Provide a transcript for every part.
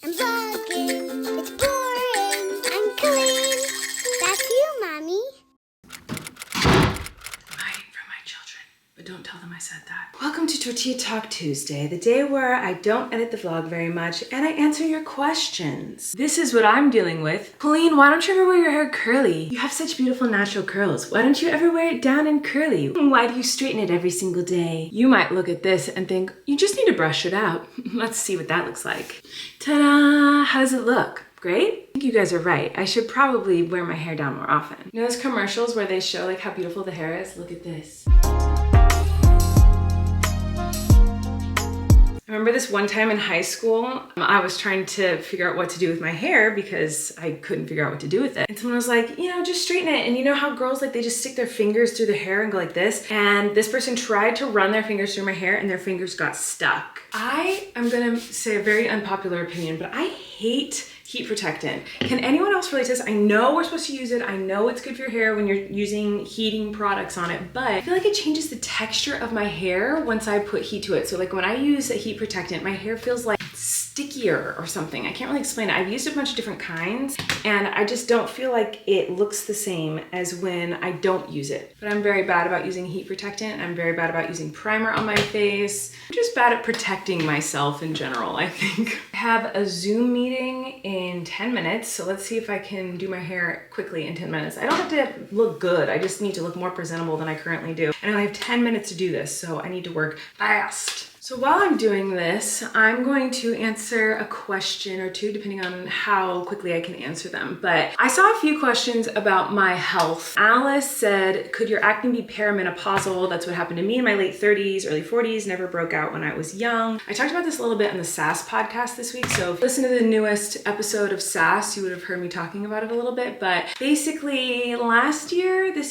I'm bugging. It's boring. I'm clean. That's you, Mommy. Hiding from my children, but don't tell them I said that. Welcome to Tortilla Talk Tuesday, the day where I don't edit the vlog very much and I answer your questions. This is what I'm dealing with. Colleen, why don't you ever wear your hair curly? You have such beautiful natural curls. Why don't you ever wear it down and curly? Why do you straighten it every single day? You might look at this and think, you just need to brush it out. Let's see what that looks like. Ta-da! How does it look? Great? I think you guys are right. I should probably wear my hair down more often. You know those commercials where they show like how beautiful the hair is? Look at this. I remember this one time in high school, I was trying to figure out what to do with my hair because I couldn't figure out what to do with it. And someone was like, you know, just straighten it. And you know how girls, like, they just stick their fingers through the hair and go like this? And this person tried to run their fingers through my hair and their fingers got stuck. I am gonna say a very unpopular opinion, but I hate heat protectant. Can anyone else relate to this? I know we're supposed to use it. I know it's good for your hair when you're using heating products on it, but I feel like it changes the texture of my hair once I put heat to it. So like when I use a heat protectant, my hair feels like stickier or something. I can't really explain it. I've used a bunch of different kinds and I just don't feel like it looks the same as when I don't use it. But I'm very bad about using heat protectant. I'm very bad about using primer on my face. I'm just bad at protecting myself in general, I think. I have a Zoom meeting in 10 minutes, so let's see if I can do my hair quickly in 10 minutes. I don't have to look good. I just need to look more presentable than I currently do. And I only have 10 minutes to do this, so I need to work fast. So while I'm doing this, I'm going to answer a question or two, depending on how quickly I can answer them. But I saw a few questions about my health. Alice said, could your acne be perimenopausal? That's what happened to me in my late 30s, early 40s, never broke out when I was young. I talked about this a little bit on the SAS podcast this week. So if you listen to the newest episode of SAS, you would have heard me talking about it a little bit. But basically this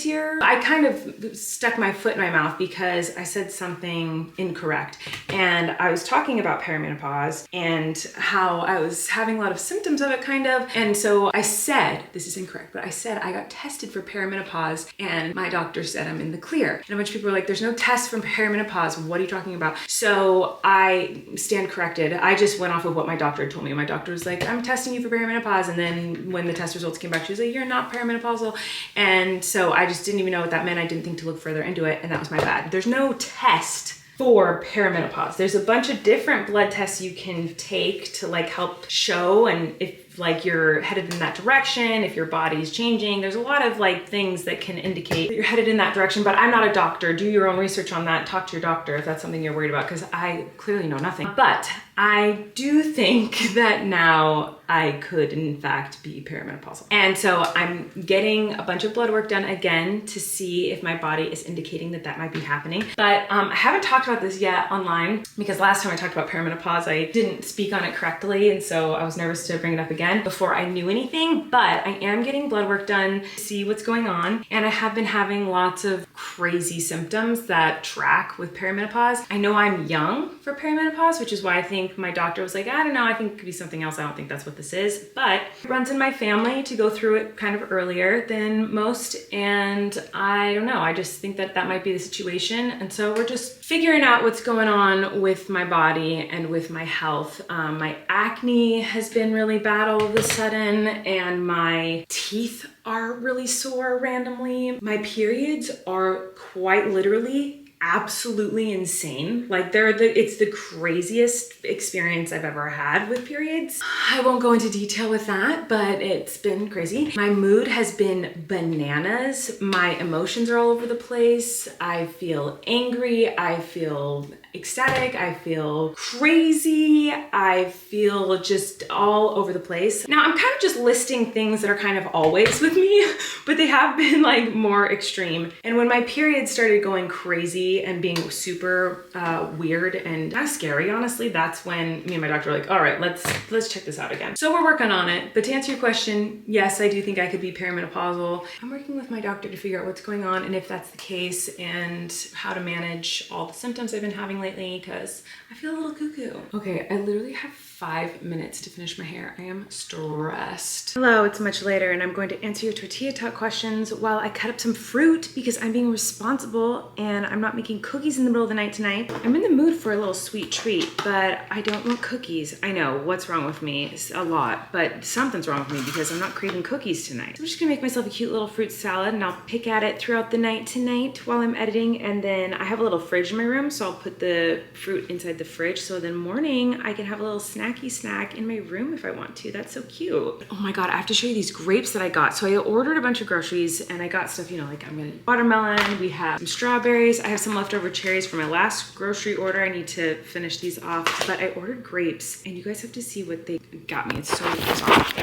year, I kind of stuck my foot in my mouth because I said something incorrect. And I was talking about perimenopause and how I was having a lot of symptoms of it, kind of. And so I said, this is incorrect, but I said I got tested for perimenopause and my doctor said I'm in the clear. And a bunch of people were like, there's no test for perimenopause. What are you talking about? So I stand corrected. I just went off of what my doctor had told me. My doctor was like, I'm testing you for perimenopause. And then when the test results came back, she was like, you're not perimenopausal. And so I just didn't even know what that meant. I didn't think to look further into it. And that was my bad. There's no test for perimenopause. There's a bunch of different blood tests you can take to like help show and if like you're headed in that direction, if your body's changing. There's a lot of like things that can indicate that you're headed in that direction, but I'm not a doctor. Do your own research on that. Talk to your doctor if that's something you're worried about, because I clearly know nothing. But I do think that now I could in fact be perimenopausal. And so I'm getting a bunch of blood work done again to see if my body is indicating that that might be happening. But I haven't talked about this yet online because last time I talked about perimenopause, I didn't speak on it correctly. And so I was nervous to bring it up again before I knew anything, but I am getting blood work done to see what's going on. And I have been having lots of crazy symptoms that track with perimenopause. I know I'm young for perimenopause, which is why I think my doctor was like, I don't know, I think it could be something else. I don't think that's what this is, but it runs in my family to go through it kind of earlier than most. And I don't know, I just think that that might be the situation. And so we're just figuring out what's going on with my body and with my health. My acne has been really bad all of a sudden, and my teeth are really sore randomly. My periods are quite literally absolutely insane. Like it's the craziest experience I've ever had with periods. I won't go into detail with that, but it's been crazy. My mood has been bananas. My emotions are all over the place. I feel angry. I feel ecstatic. I feel crazy. I feel just all over the place. Now I'm kind of just listing things that are kind of always with me, but they have been like more extreme. And when my periods started going crazy and being super weird and kind of scary, honestly, that's when me and my doctor were like, all right, let's check this out again. So we're working on it. But to answer your question, yes, I do think I could be perimenopausal. I'm working with my doctor to figure out what's going on and if that's the case and how to manage all the symptoms I've been having lately, because I feel a little cuckoo. Okay, I literally have 5 minutes to finish my hair. I am stressed. Hello, it's much later and I'm going to answer your tortilla talk questions while I cut up some fruit because I'm being responsible and I'm not making cookies in the middle of the night tonight. I'm in the mood for a little sweet treat, but I don't want cookies. I know, what's wrong with me? It's a lot, but something's wrong with me because I'm not craving cookies tonight. So I'm just gonna make myself a cute little fruit salad and I'll pick at it throughout the night tonight while I'm editing. And then I have a little fridge in my room, so I'll put the fruit inside the fridge so then morning I can have a little snacky snack in my room if I want to. That's so cute. Oh my God, I have to show you these grapes that I got. So I ordered a bunch of groceries and I got stuff, you know, like I'm gonna watermelon, we have some strawberries, I have some leftover cherries from my last grocery order. I need to finish these off, but I ordered grapes and you guys have to see what they got me. It's so soft.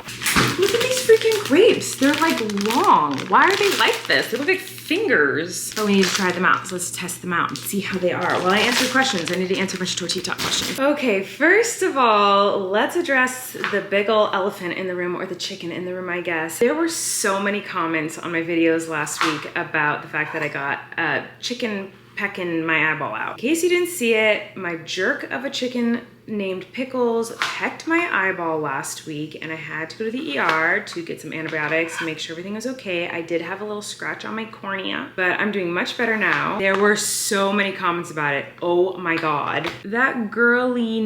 Look at these freaking grapes. They're like long. Why are they like this? They look like fingers. But we need to try them out. So let's test them out and see how they are. While I answer questions, I need to answer a bunch of tortilla talk questions. Okay, first of all, let's address the big ol' elephant in the room, or the chicken in the room, I guess. There were so many comments on my videos last week about the fact that I got chicken pecking my eyeball out. In case you didn't see it, my jerk of a chicken named Pickles pecked my eyeball last week and I had to go to the ER to get some antibiotics to make sure everything was okay. I did have a little scratch on my cornea, but I'm doing much better now. There were so many comments about it. Oh my God. That girly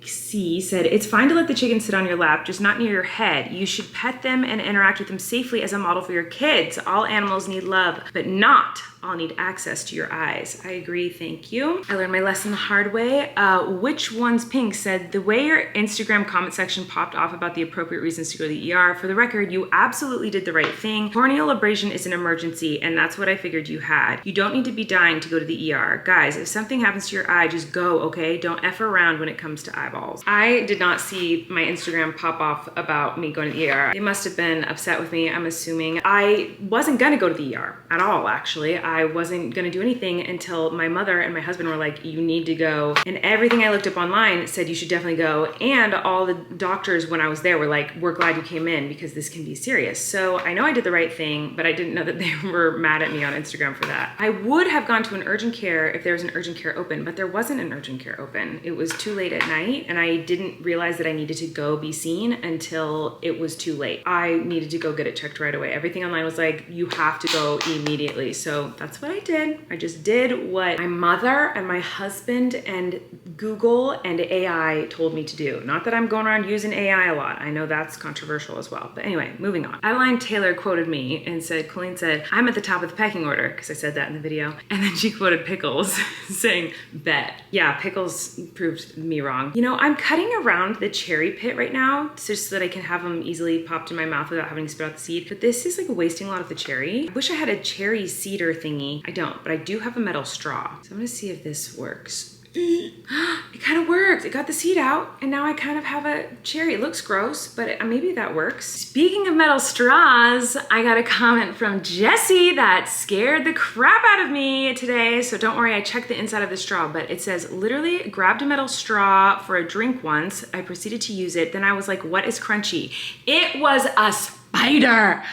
C said, it's fine to let the chicken sit on your lap, just not near your head. You should pet them and interact with them safely as a model for your kids. All animals need love, but not all need access to your eyes. I agree, thank you. I learned my lesson the hard way. Which one's pink said, the way your Instagram comment section popped off about the appropriate reasons to go to the ER, for the record, you absolutely did the right thing. Corneal abrasion is an emergency, and that's what I figured you had. You don't need to be dying to go to the ER. Guys, if something happens to your eye, just go, okay? Don't F around when it comes to eyeballs. I did not see my Instagram pop off about me going to the ER. They must have been upset with me, I'm assuming. I wasn't gonna go to the ER at all, actually. I wasn't gonna do anything until my mother and my husband were like, you need to go. And everything I looked up online said you should definitely go. And all the doctors when I was there were like, we're glad you came in because this can be serious. So I know I did the right thing, but I didn't know that they were mad at me on Instagram for that. I would have gone to an urgent care if there was an urgent care open, but there wasn't an urgent care open. It was too late at night and I didn't realize that I needed to go be seen until it was too late. I needed to go get it checked right away. Everything online was like, you have to go immediately. So that's what I did. I just did what my mother and my husband and Google and AI told me to do. Not that I'm going around using AI a lot. I know that's controversial as well. But anyway, moving on. Adeline Taylor quoted me and said, Colleen said, I'm at the top of the pecking order, because I said that in the video. And then she quoted Pickles saying, bet. Yeah, Pickles proved me wrong. You know, I'm cutting around the cherry pit right now just so that I can have them easily popped in my mouth without having to spit out the seed. But this is like wasting a lot of the cherry. I wish I had a cherry seeder thingy. I don't, but I do have a metal straw. So I'm gonna see if this works. It kind of worked. It got the seed out and now I kind of have a cherry. It looks gross, but maybe that works. Speaking of metal straws, I got a comment from Jessie that scared the crap out of me today. So don't worry, I checked the inside of the straw, but it says literally grabbed a metal straw for a drink once. I proceeded to use it. Then I was like, what is crunchy? It was a spider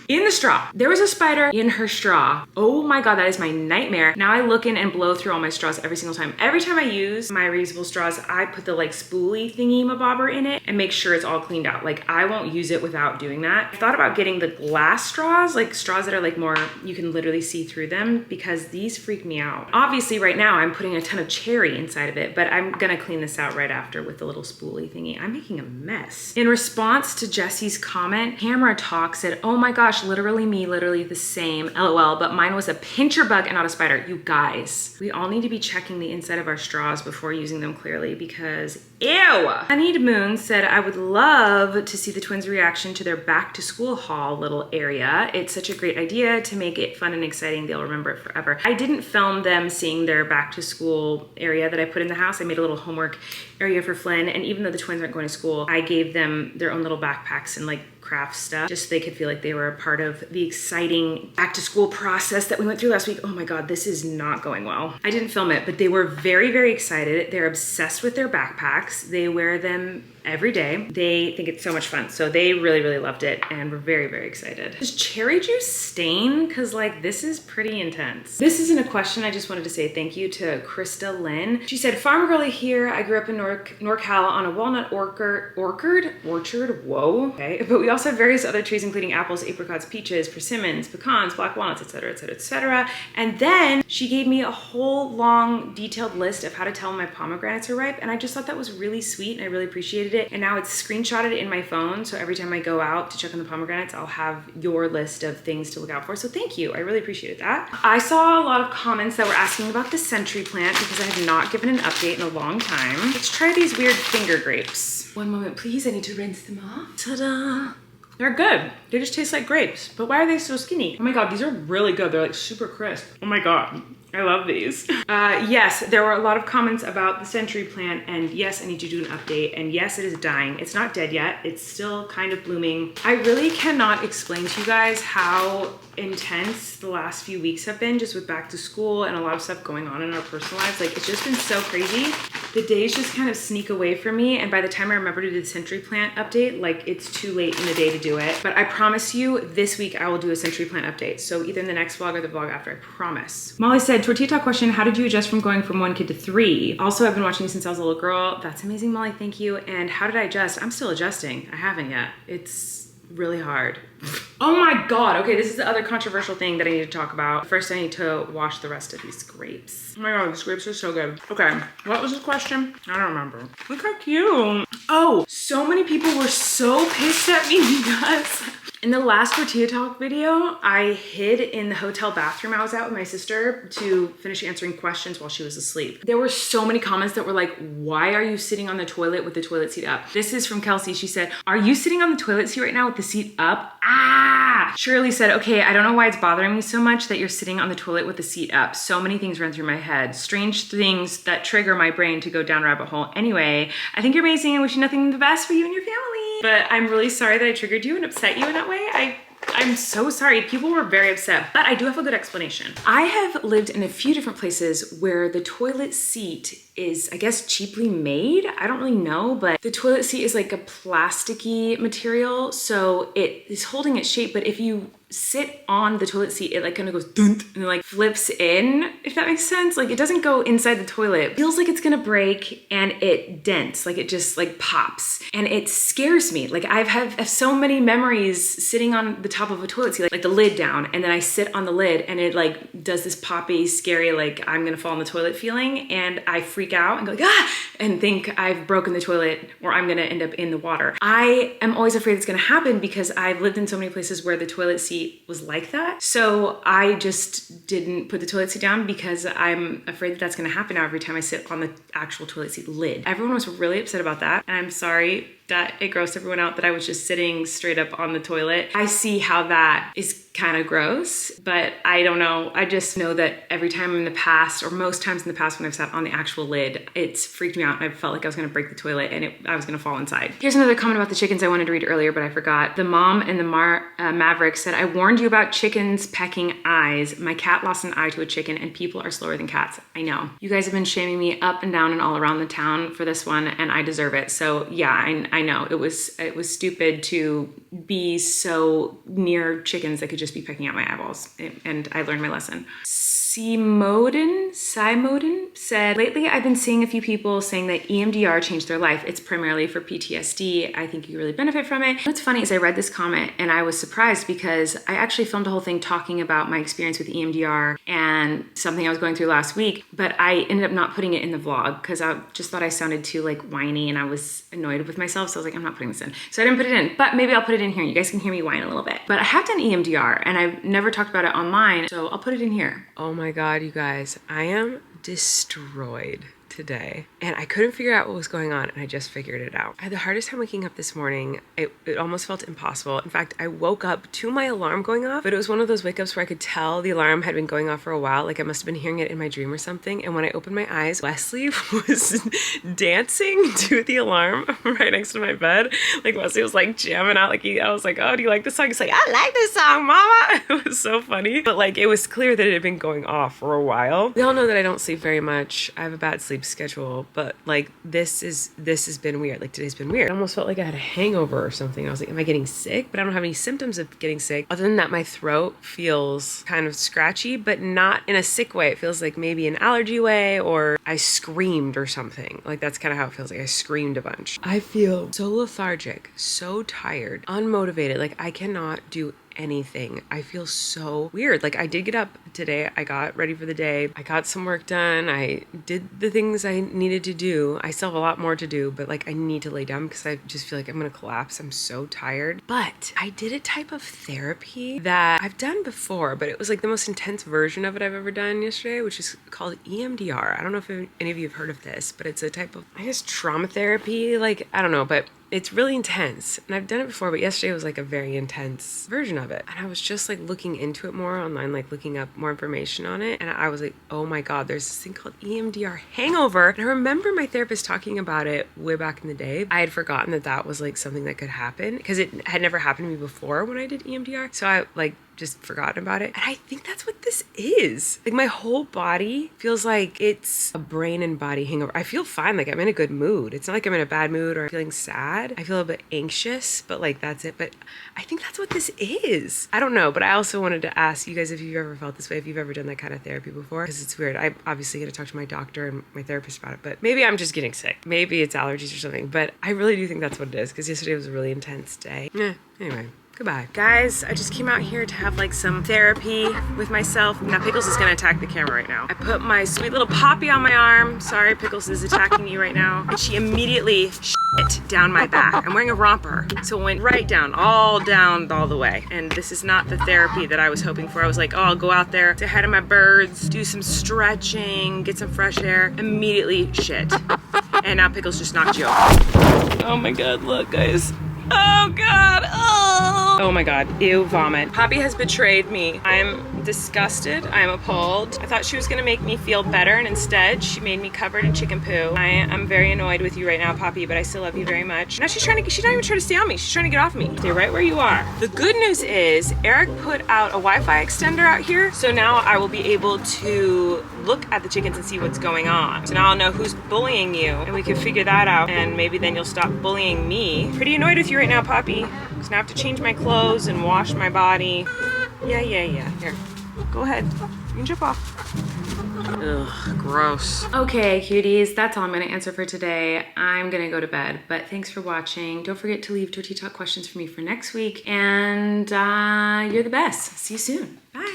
in the straw. There was a spider in her straw. Oh my God, that is my nightmare. Now I look in and blow through all my straws every single time. Every time I use my reusable straws, I put the like spoolie thingy mabobber in it and make sure it's all cleaned out. Like I won't use it without doing that. I thought about getting the glass straws, like straws that are like more, you can literally see through them because these freak me out. Obviously right now I'm putting a ton of cherry inside of it, but I'm gonna clean this out right after with the little spoolie thingy. I'm making a mess. In response to Jessie's comment, Camera Talk said, oh my gosh, literally me, literally the same, LOL, but mine was a pincher bug and not a spider. You guys, we all need to be checking the inside of our straws before using them clearly because ew. Honeyed Moon said, I would love to see the twins' reaction to their back to school haul little area. It's such a great idea to make it fun and exciting. They'll remember it forever. I didn't film them seeing their back to school area that I put in the house. I made a little homework area for Flynn. And even though the twins aren't going to school, I gave them their own little backpacks and like craft stuff, just so they could feel like they were a part of the exciting back to school process that we went through last week. Oh my God, this is not going well. I didn't film it, but they were very, very excited. They're obsessed with their backpacks. They wear them every day. They think it's so much fun. So they really, really loved it and we're very, very excited. Does cherry juice stain? Cause like this is pretty intense. This isn't a question. I just wanted to say thank you to Krista Lynn. She said, farm girly here. I grew up in NorCal on a walnut orchard, whoa, okay. But we also have various other trees, including apples, apricots, peaches, persimmons, pecans, black walnuts, etc., etc., etc. And then she gave me a whole long detailed list of how to tell when my pomegranates are ripe. And I just thought that was really sweet and I really appreciated it. And now it's screenshotted in my phone. So every time I go out to check on the pomegranates, I'll have your list of things to look out for. So thank you. I really appreciated that. I saw a lot of comments that were asking about the century plant because I have not given an update in a long time. Let's try these weird finger grapes. One moment, please. I need to rinse them off. Ta-da! They're good. They just taste like grapes. But why are they so skinny? Oh my God, these are really good. They're like super crisp. Oh my God. I love these. Yes, there were a lot of comments about the century plant and yes, I need to do an update and yes, it is dying. It's not dead yet. It's still kind of blooming. I really cannot explain to you guys how intense the last few weeks have been just with back to school and a lot of stuff going on in our personal lives. Like it's just been so crazy. The days just kind of sneak away from me. And by the time I remember to do the century plant update, like it's too late in the day to do it. But I promise you this week I will do a century plant update. So either in the next vlog or the vlog after, I promise. Molly said, tortilla talk question, how did you adjust from going from 1 kid to 3? Also, I've been watching you since I was a little girl. That's amazing, Molly, thank you. And how did I adjust? I'm still adjusting. I haven't yet. It's really hard. Oh my God. Okay, this is the other controversial thing that I need to talk about. First, I need to wash the rest of these grapes. Oh my God, these grapes are so good. Okay, what was the question? I don't remember. Look how cute. Oh, so many people were so pissed at me because in the last tortilla talk video, I hid in the hotel bathroom. I was out with my sister to finish answering questions while she was asleep. There were so many comments that were like, why are you sitting on the toilet with the toilet seat up? This is from Kelsey. She said, are you sitting on the toilet seat right now with the seat up? Ah! Shirley said, okay, I don't know why it's bothering me so much that you're sitting on the toilet with the seat up. So many things run through my head. Strange things that trigger my brain to go down rabbit hole. Anyway, I think you're amazing and wish you nothing but the best for you and your family. But I'm really sorry that I triggered you and upset you in that way. I'm so sorry. People were very upset, but I do have a good explanation. I have lived in a few different places where the toilet seat is, I guess, cheaply made. I don't really know, but the toilet seat is like a plasticky material, so it is holding its shape, but if you sit on the toilet seat, it like kind of goes dunk and like flips in, if that makes sense. Like it doesn't go inside the toilet. It feels like it's gonna break and it dents, like it just like pops. And it scares me. Like I have so many memories sitting on the top of a toilet seat, like the lid down, and then I sit on the lid and it like does this poppy, scary, like I'm gonna fall in the toilet feeling, and I freak out and go like, ah, and think I've broken the toilet or I'm gonna end up in the water. I am always afraid it's gonna happen because I've lived in so many places where the toilet seat was like that. So I just didn't put the toilet seat down because I'm afraid that that's gonna happen now every time I sit on the actual toilet seat lid. Everyone was really upset about that, and I'm sorry that it grossed everyone out that I was just sitting straight up on the toilet. I see how that is kind of gross, but I don't know. I just know that every time in the past, or most times in the past when I've sat on the actual lid, it's freaked me out and I felt like I was gonna break the toilet and I was gonna fall inside. Here's another comment about the chickens I wanted to read earlier, but I forgot. The mom and the Maverick said, I warned you about chickens pecking eyes. My cat lost an eye to a chicken and people are slower than cats. I know. You guys have been shaming me up and down and all around the town for this one, and I deserve it. So yeah, I know. It was stupid to be so near chickens that could just be pecking out my eyeballs, and I learned my lesson. Simodin said, lately I've been seeing a few people saying that EMDR changed their life. It's primarily for PTSD. I think you really benefit from it. What's funny is I read this comment and I was surprised because I actually filmed a whole thing talking about my experience with EMDR and something I was going through last week, but I ended up not putting it in the vlog because I just thought I sounded too like whiny and I was annoyed with myself. So I was like, I'm not putting this in. So I didn't put it in, but maybe I'll put it in here. You guys can hear me whine a little bit. But I have done EMDR and I've never talked about it online, so I'll put it in here. Oh my God, you guys, I am destroyed today and I couldn't figure out what was going on, and I just figured it out. I had the hardest time waking up this morning. It almost felt impossible. In fact, I woke up to my alarm going off, but it was one of those wake ups where I could tell the alarm had been going off for a while, like I must have been hearing it in my dream or something. And when I opened my eyes, Wesley was dancing to the alarm right next to my bed. Like Wesley was like jamming out, like I was like, oh, do you like this song? He's like, I like this song, mama. It was so funny, but like it was clear that it had been going off for a while. We all know that I don't sleep very much. I have a bad sleep sleep schedule, but like this has been weird. Like today's been weird. I almost felt like I had a hangover or something. I was like, am I getting sick? But I don't have any symptoms of getting sick. Other than that, my throat feels kind of scratchy, but not in a sick way. It feels like maybe an allergy way, or I screamed or something. Like that's kind of how it feels like. I screamed a bunch. I feel so lethargic, so tired, unmotivated. Like I cannot do anything. I feel so weird. Like I did get up today. I got ready for the day. I got some work done. I did the things I needed to do. I still have a lot more to do, but like I need to lay down because I just feel like I'm going to collapse. I'm so tired. But I did a type of therapy that I've done before, but it was like the most intense version of it I've ever done yesterday, which is called EMDR. I don't know if any of you have heard of this, but it's a type of, I guess, trauma therapy. Like, I don't know, but it's really intense. And I've done it before, but yesterday was like a very intense version of it. And I was just like looking into it more online, like looking up more information on it. And I was like, oh my God, there's this thing called EMDR hangover. And I remember my therapist talking about it way back in the day. I had forgotten that that was like something that could happen because it had never happened to me before when I did EMDR. So I like just forgotten about it. And I think that's what this is. Like my whole body feels like it's a brain and body hangover. I feel fine. Like I'm in a good mood. It's not like I'm in a bad mood or feeling sad. I feel a bit anxious, but like that's it. But I think that's what this is. I don't know, but I also wanted to ask you guys if you've ever felt this way, if you've ever done that kind of therapy before, because it's weird. I'm obviously going to talk to my doctor and my therapist about it, but maybe I'm just getting sick. Maybe it's allergies or something, but I really do think that's what it is because yesterday was a really intense day. Anyway. Goodbye. Guys, I just came out here to have like some therapy with myself. Now Pickles is gonna attack the camera right now. I put my sweet little Poppy on my arm. Sorry, Pickles is attacking me right now. And she immediately shit down my back. I'm wearing a romper, so it went right down all the way. And this is not the therapy that I was hoping for. I was like, oh, I'll go out there, say hi to my birds, do some stretching, get some fresh air. Immediately shit. And now Pickles just knocked you off. Oh my God, look guys. Oh God, oh my God, ew, vomit. Poppy has betrayed me. I'm disgusted, I'm appalled. I thought she was gonna make me feel better and instead she made me covered in chicken poo. I am very annoyed with you right now, Poppy, but I still love you very much. Now she's not even trying to stay on me. She's trying to get off me. Stay right where you are. The good news is Eric put out a Wi-Fi extender out here. So now I will be able to look at the chickens and see what's going on. So now I'll know who's bullying you and we can figure that out and maybe then you'll stop bullying me. Pretty annoyed with you right now, Poppy. Because now I have to change my clothes and wash my body. Yeah. Here, go ahead. You can jump off. Ugh, gross. Okay, cuties, that's all I'm gonna answer for today. I'm gonna go to bed, but thanks for watching. Don't forget to leave Tortilla Talk questions for me for next week. And you're the best. See you soon. Bye.